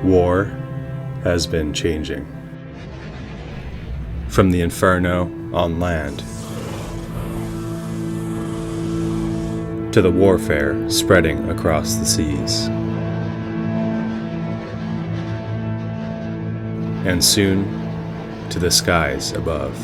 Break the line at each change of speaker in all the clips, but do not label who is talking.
War has been changing. From the inferno on land to the warfare spreading across the seas. And soon to the skies above.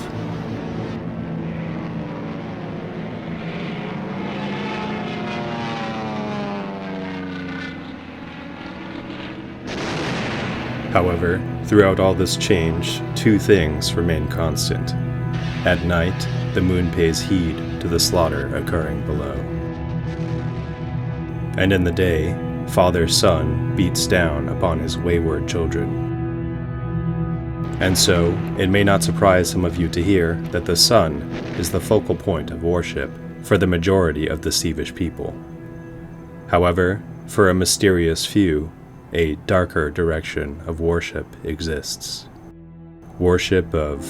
However, throughout all this change, two things remain constant. At night, the moon pays heed to the slaughter occurring below. And in the day, Father-Son beats down upon his wayward children. And so, it may not surprise some of you to hear that the sun is the focal point of worship for the majority of the Thievish people. However, for a mysterious few, a darker direction of worship exists. Worship of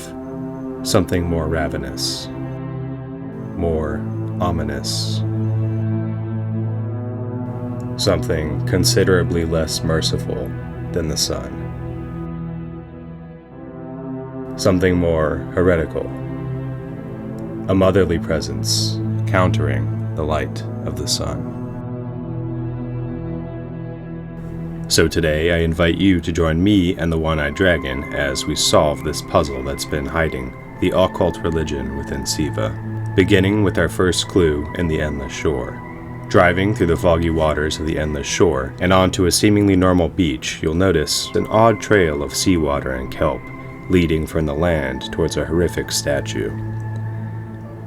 something more ravenous, more ominous, something considerably less merciful than the sun, something more heretical, a motherly presence countering the light of the sun. So today I invite you to join me and the One-Eyed Dragon as we solve this puzzle that's been hiding the occult religion within Siva, beginning with our first clue in the Endless Shore. Driving through the foggy waters of the Endless Shore and onto a seemingly normal beach, you'll notice an odd trail of seawater and kelp leading from the land towards a horrific statue.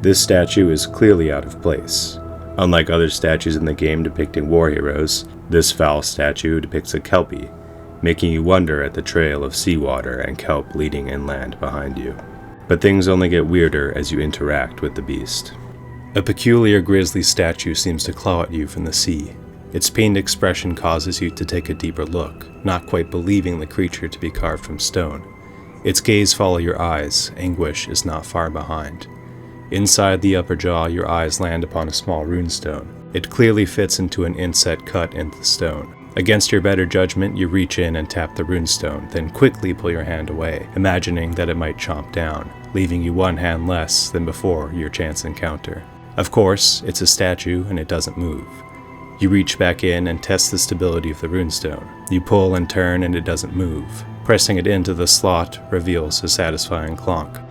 This statue is clearly out of place. Unlike other statues in the game depicting war heroes, this foul statue depicts a kelpie, making you wonder at the trail of seawater and kelp leading inland behind you. But things only get weirder as you interact with the beast. A peculiar grisly statue seems to claw at you from the sea. Its pained expression causes you to take a deeper look, not quite believing the creature to be carved from stone. Its gaze follows your eyes, anguish is not far behind. Inside the upper jaw, your eyes land upon a small runestone. It clearly fits into an inset cut into the stone. Against your better judgment, you reach in and tap the runestone, then quickly pull your hand away, imagining that it might chomp down, leaving you one hand less than before your chance encounter. Of course, it's a statue and it doesn't move. You reach back in and test the stability of the runestone. You pull and turn and it doesn't move. Pressing it into the slot reveals a satisfying clonk,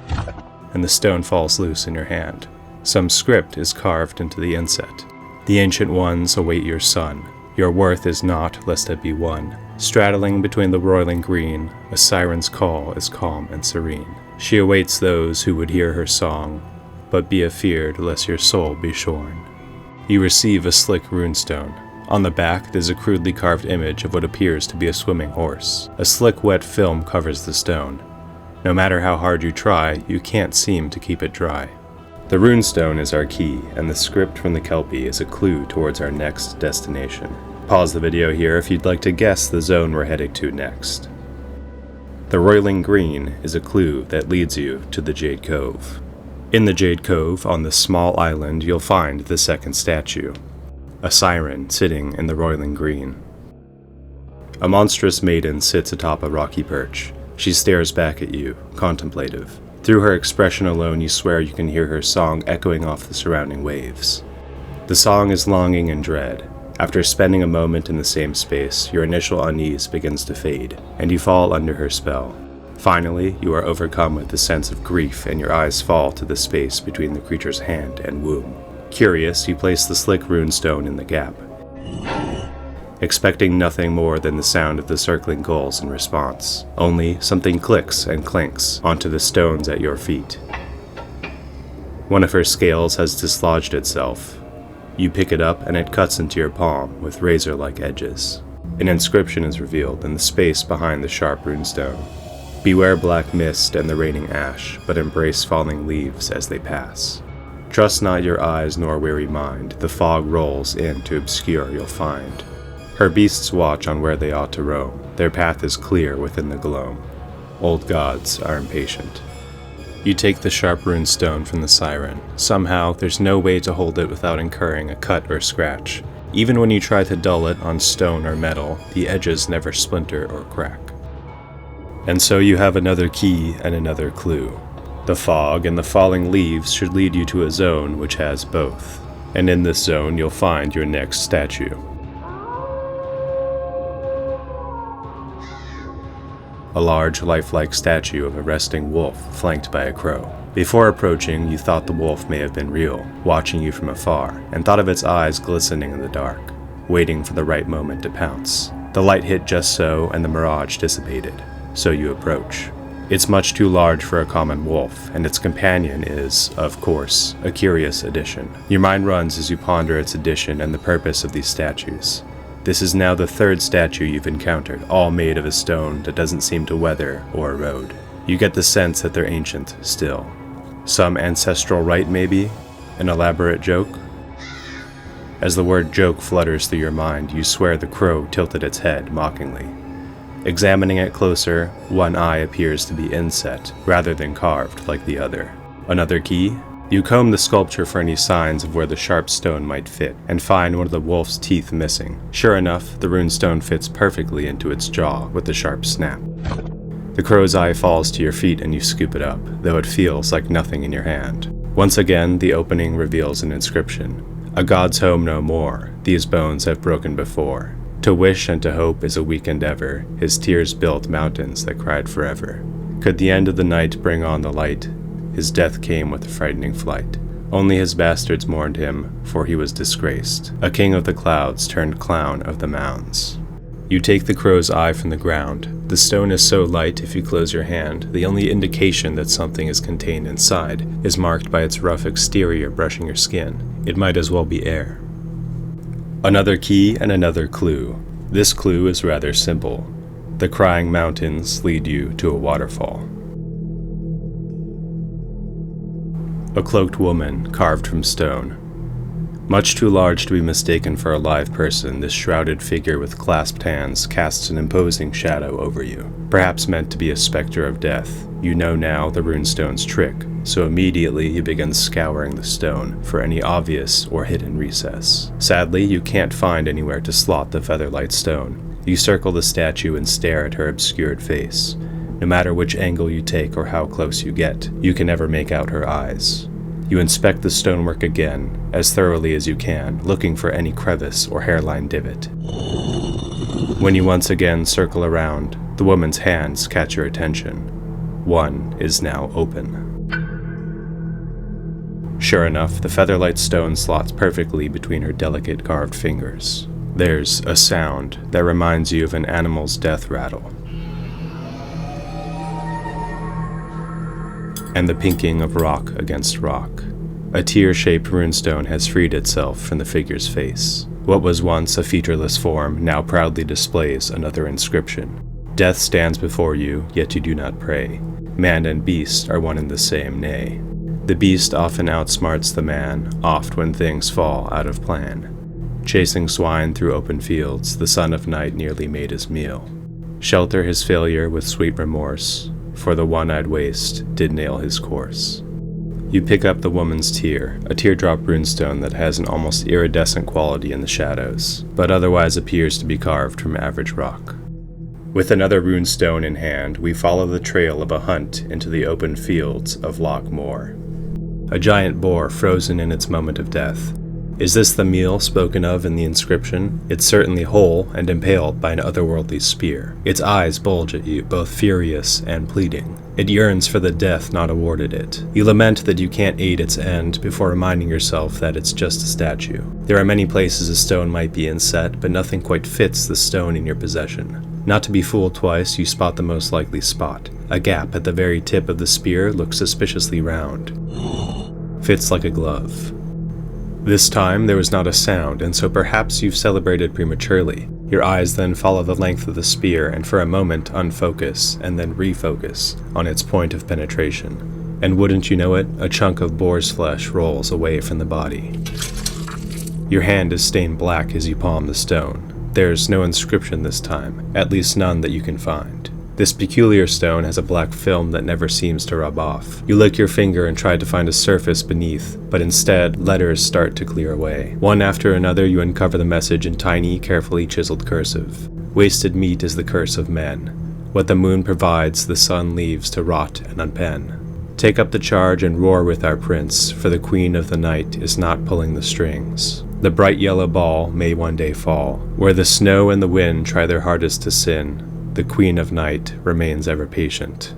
and the stone falls loose in your hand. Some script is carved into the inset. The ancient ones await your son. Your worth is not lest it be won. Straddling between the roiling green, a siren's call is calm and serene. She awaits those who would hear her song, but be afeared lest your soul be shorn. You receive a slick runestone. On the back, there's a crudely carved image of what appears to be a swimming horse. A slick wet film covers the stone. No matter how hard you try, you can't seem to keep it dry. The runestone is our key, and the script from the Kelpie is a clue towards our next destination. Pause the video here if you'd like to guess the zone we're heading to next. The roiling green is a clue that leads you to the Jade Cove. In the Jade Cove, on this small island, you'll find the second statue, a siren sitting in the roiling green. A monstrous maiden sits atop a rocky perch. She stares back at you, contemplative. Through her expression alone, you swear you can hear her song echoing off the surrounding waves. The song is longing and dread. After spending a moment in the same space, your initial unease begins to fade, and you fall under her spell. Finally, you are overcome with a sense of grief, and your eyes fall to the space between the creature's hand and womb. Curious, you place the slick runestone in the gap, expecting nothing more than the sound of the circling gulls in response. Only something clicks and clinks onto the stones at your feet. One of her scales has dislodged itself. You pick it up and it cuts into your palm with razor-like edges. An inscription is revealed in the space behind the sharp runestone. Beware black mist and the raining ash, but embrace falling leaves as they pass. Trust not your eyes nor weary mind, the fog rolls in to obscure you'll find. Her beasts watch on where they ought to roam, their path is clear within the gloam. Old gods are impatient. You take the sharp runestone from the siren. Somehow, there's no way to hold it without incurring a cut or scratch. Even when you try to dull it on stone or metal, the edges never splinter or crack. And so you have another key and another clue. The fog and the falling leaves should lead you to a zone which has both. And in this zone you'll find your next statue. A large, lifelike statue of a resting wolf flanked by a crow. Before approaching, you thought the wolf may have been real, watching you from afar, and thought of its eyes glistening in the dark, waiting for the right moment to pounce. The light hit just so, and the mirage dissipated. So you approach. It's much too large for a common wolf, and its companion is, of course, a curious addition. Your mind runs as you ponder its addition and the purpose of these statues. This is now the third statue you've encountered, all made of a stone that doesn't seem to weather or erode. You get the sense that they're ancient still. Some ancestral rite, maybe? An elaborate joke? As the word joke flutters through your mind, you swear the crow tilted its head mockingly. Examining it closer, one eye appears to be inset, rather than carved like the other. Another key? You comb the sculpture for any signs of where the sharp stone might fit, and find one of the wolf's teeth missing. Sure enough, the runestone fits perfectly into its jaw with a sharp snap. The crow's eye falls to your feet and you scoop it up, though it feels like nothing in your hand. Once again, the opening reveals an inscription. A god's home no more, these bones have broken before. To wish and to hope is a weak endeavor, his tears built mountains that cried forever. Could the end of the night bring on the light? His death came with a frightening flight. Only his bastards mourned him, for he was disgraced. A king of the clouds turned clown of the mounds. You take the crow's eye from the ground. The stone is so light if you close your hand, the only indication that something is contained inside is marked by its rough exterior brushing your skin. It might as well be air. Another key and another clue. This clue is rather simple. The crying mountains lead you to a waterfall. A cloaked woman carved from stone. Much too large to be mistaken for a live person, this shrouded figure with clasped hands casts an imposing shadow over you. Perhaps meant to be a specter of death. You know now the runestone's trick, so immediately you begin scouring the stone for any obvious or hidden recess. Sadly, you can't find anywhere to slot the featherlight stone. You circle the statue and stare at her obscured face. No matter which angle you take or how close you get, you can never make out her eyes. You inspect the stonework again, as thoroughly as you can, looking for any crevice or hairline divot. When you once again circle around, the woman's hands catch your attention. One is now open. Sure enough, the featherlight stone slots perfectly between her delicate carved fingers. There's a sound that reminds you of an animal's death rattle, and the pinking of rock against rock. A tear-shaped runestone has freed itself from the figure's face. What was once a featureless form now proudly displays another inscription. Death stands before you, yet you do not pray. Man and beast are one and the same, nay. The beast often outsmarts the man, oft when things fall out of plan. Chasing swine through open fields, the son of night nearly made his meal. Shelter his failure with sweet remorse, for the one-eyed waste did nail his course. You pick up the woman's tear, a teardrop runestone that has an almost iridescent quality in the shadows, but otherwise appears to be carved from average rock. With another runestone in hand, we follow the trail of a hunt into the open fields of Loch Moor. A giant boar frozen in its moment of death. Is this the meal spoken of in the inscription? It's certainly whole and impaled by an otherworldly spear. Its eyes bulge at you, both furious and pleading. It yearns for the death not awarded it. You lament that you can't aid its end before reminding yourself that it's just a statue. There are many places a stone might be inset, but nothing quite fits the stone in your possession. Not to be fooled twice, you spot the most likely spot. A gap at the very tip of the spear looks suspiciously round. Fits like a glove. This time, there was not a sound, and so perhaps you've celebrated prematurely. Your eyes then follow the length of the spear and for a moment unfocus, and then refocus on its point of penetration. And wouldn't you know it, a chunk of boar's flesh rolls away from the body. Your hand is stained black as you palm the stone. There's no inscription this time, at least none that you can find. This peculiar stone has a black film that never seems to rub off. You lick your finger and try to find a surface beneath, but instead, letters start to clear away. One after another, you uncover the message in tiny, carefully chiseled cursive. Wasted meat is the curse of men. What the moon provides, the sun leaves to rot and unpen. Take up the charge and roar with our prince, for the queen of the night is not pulling the strings. The bright yellow ball may one day fall, where the snow and the wind try their hardest to sin. The queen of night remains ever patient.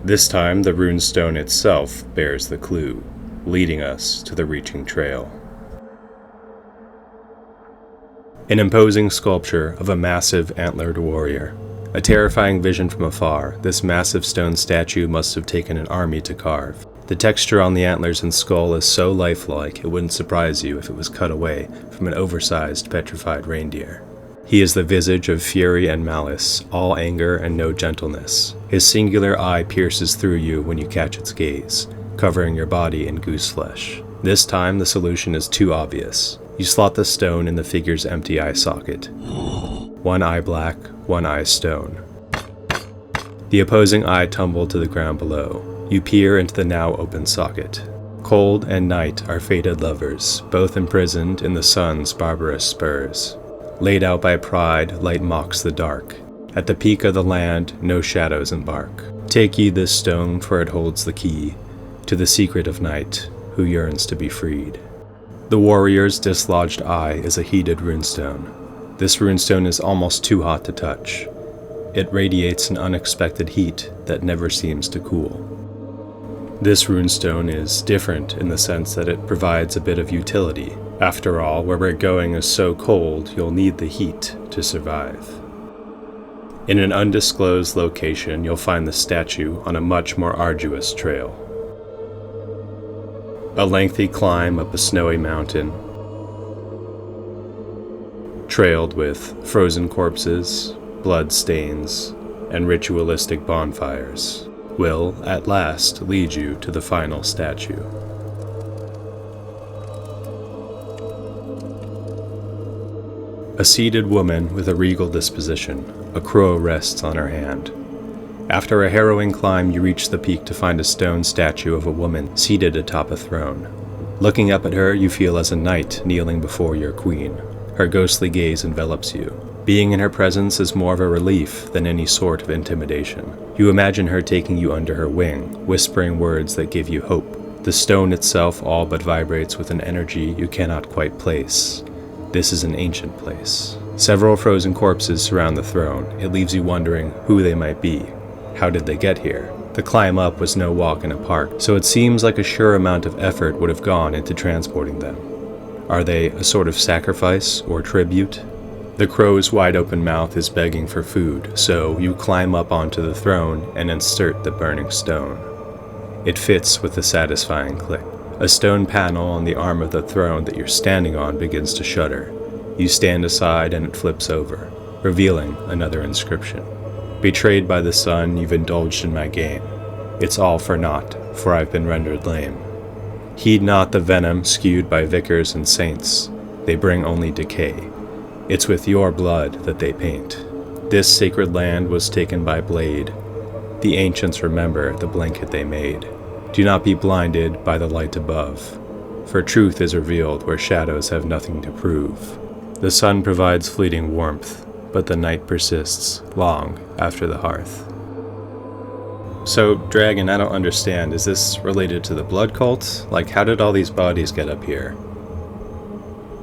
This time the runestone itself bears the clue, leading us to the reaching trail. An imposing sculpture of a massive antlered warrior. A terrifying vision from afar, this massive stone statue must have taken an army to carve. The texture on the antlers and skull is so lifelike it wouldn't surprise you if it was cut away from an oversized petrified reindeer. He is the visage of fury and malice, all anger and no gentleness. His singular eye pierces through you when you catch its gaze, covering your body in goose flesh. This time the solution is too obvious. You slot the stone in the figure's empty eye socket. One eye black, one eye stone. The opposing eye tumbled to the ground below. You peer into the now open socket. Cold and night are fated lovers, both imprisoned in the sun's barbarous spurs. Laid out by pride, light mocks the dark. At the peak of the land, no shadows embark. Take ye this stone, for it holds the key to the secret of night, who yearns to be freed. The warrior's dislodged eye is a heated runestone. This runestone is almost too hot to touch. It radiates an unexpected heat that never seems to cool. This runestone is different in the sense that it provides a bit of utility. After all, where we're going is so cold, you'll need the heat to survive. In an undisclosed location, you'll find the statue on a much more arduous trail. A lengthy climb up a snowy mountain, trailed with frozen corpses, blood stains, and ritualistic bonfires, will, at last, lead you to the final statue. A seated woman with a regal disposition, a crow rests on her hand. After a harrowing climb, you reach the peak to find a stone statue of a woman seated atop a throne. Looking up at her, you feel as a knight kneeling before your queen. Her ghostly gaze envelops you. Being in her presence is more of a relief than any sort of intimidation. You imagine her taking you under her wing, whispering words that give you hope. The stone itself all but vibrates with an energy you cannot quite place. This is an ancient place. Several frozen corpses surround the throne. It leaves you wondering who they might be. How did they get here? The climb up was no walk in a park, so it seems like a sure amount of effort would have gone into transporting them. Are they a sort of sacrifice or tribute? The crow's wide-open mouth is begging for food, so you climb up onto the throne and insert the burning stone. It fits with a satisfying click. A stone panel on the arm of the throne that you're standing on begins to shudder. You stand aside and it flips over, revealing another inscription. Betrayed by the sun, you've indulged in my game. It's all for naught, for I've been rendered lame. Heed not the venom skewed by vicars and saints. They bring only decay. It's with your blood that they paint. This sacred land was taken by blade. The ancients remember the blanket they made. Do not be blinded by the light above, for truth is revealed where shadows have nothing to prove. The sun provides fleeting warmth, but the night persists long after the hearth. So, Dragon, I don't understand. Is this related to the blood cult? Like, how did all these bodies get up here?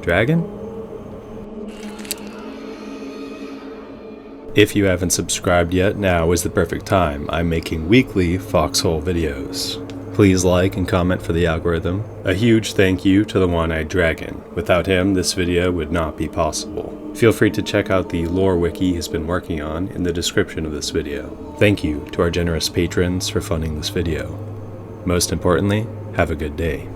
Dragon? If you haven't subscribed yet, now is the perfect time. I'm making weekly Foxhole videos. Please like and comment for the algorithm. A huge thank you to the One-Eyed Dragon. Without him, this video would not be possible. Feel free to check out the lore wiki he's been working on in the description of this video. Thank you to our generous patrons for funding this video. Most importantly, have a good day.